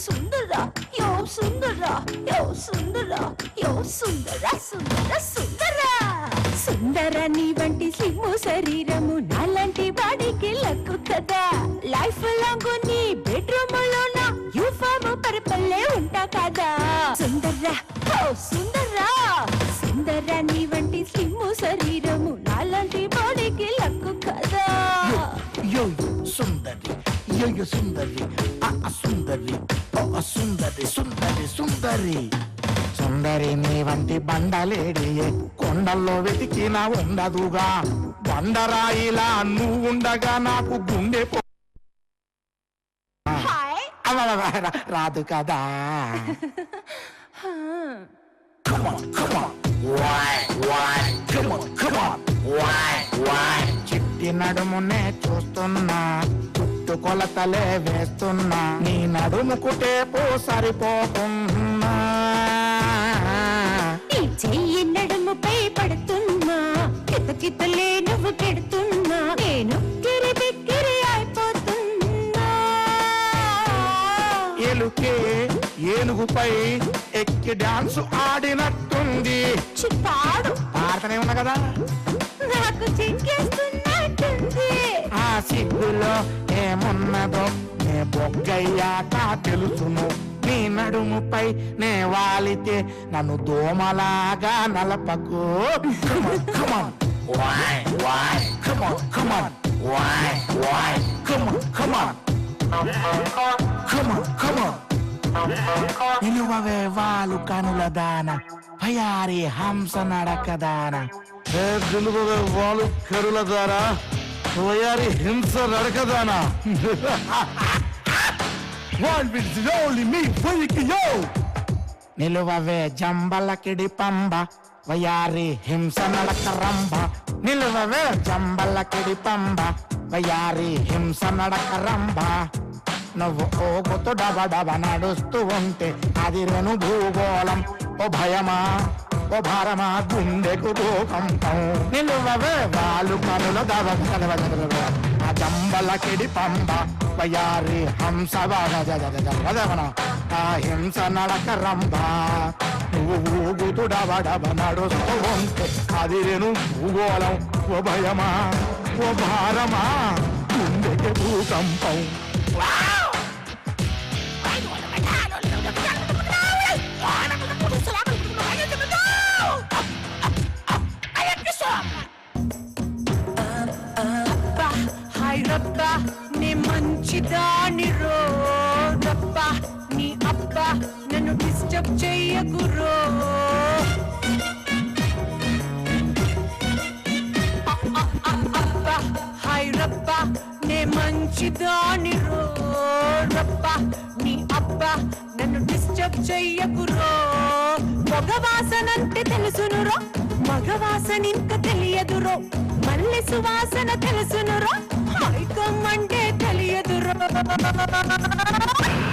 సుందర యో సుందర యో సుందర యో సుందర సుందర సుందర సుందర నీ వంటి సిమ్ము శరీరము నాలాంటి వాడికి లక్కు కదా. లైఫ్ లాంగ్ నీ బెడ్రూమ్ లోన యూఫామ్ పరపల్లే ఉంటా కదా. సుందర ఓ సుందర సుందర నీ వంటి సిమ్ము శరీరము నాలాంటి వాడికి లక్కు కదా. యో సుందరి యో సుందరి సుందరి సుందరి సుందరి సుందరి సుందరి నీ వంటి బండలేడి కొండల్లో వెతికినా ఉండదుగా. బండరాయిలా నువ్వుండగా నాకు గుండె రాదు కదా. చిట్టి నడుమునే చూస్తున్నా, చుట్టుకొలతలే వేస్తున్నా, నీ నడుముకుటే పో సరిపోతున్నా. చెయ్యి నడుముపై పడుతున్నా, కితకితలే నువ్వు పెడుతున్నా, నేను కిరి బిక్కిరి అయిపోతున్నా. ఎలుకే ఏనుగుపై ఎక్కి డాన్స్ ఆడినట్టుంది. చిప్పాడు పాడతనే ఉన్నా కదా, నాకు చిక్కేస్తున్నట్టుంది. ఆ సిగ్గులో ఏమున్నదో నే బొగ్గయ్యాక తెలుసును. నీ నడుముపై నే వాలితే నన్ను దోమలాగా నలపకు. నిలువవే వాలు కనుల దాన, భయారి హంస నడక దాన. నిలువవే వాలు కరుల ద్వారా భయారి హింస నడక దాన. నిలువవే జంబలకిడి పంబ, వయారి హింస నడక రంభ. నిలువవే జంబలకిడి పంబ, వయారి హింస నడక రంభ. నువ్వు ఓగుతూ డబడబ నడుస్తూ ఉంటే అదిరెను భూగోళం. ఓ భయమా ఓ భారమా గుండెకు భూకంపం. నిలువవే వాళ్ళు కనుల దవ ఆ జంబలకిడి పంబ, వయారి హంస వదవన ఆ హింస నడక రంభ. నువ్వు ఊగుతూ డబడబ నడుస్తూ ఉంటే అదిరెను భూగోళం. ఓ భయమా ఓ భారమా గుండెకు భూకంపం. రబ్బా నే మంచిదాని రో, రబ్బా నీ అబ్బా నన్ను డిస్టర్బ్ చెయ్యకురో. అబ్బా హాయ్ రబ్బా నే మంచిదాని రో, రబ్బా నీ అబ్బా నన్ను డిస్టర్బ్ చెయ్యకురో. మగవాసనంటే తెలుసునురో, మగవాసన ఇంక తెలియదురో. మల్లె సువాసన తెలుసునురో, మైకం అంటే తెలియదురో.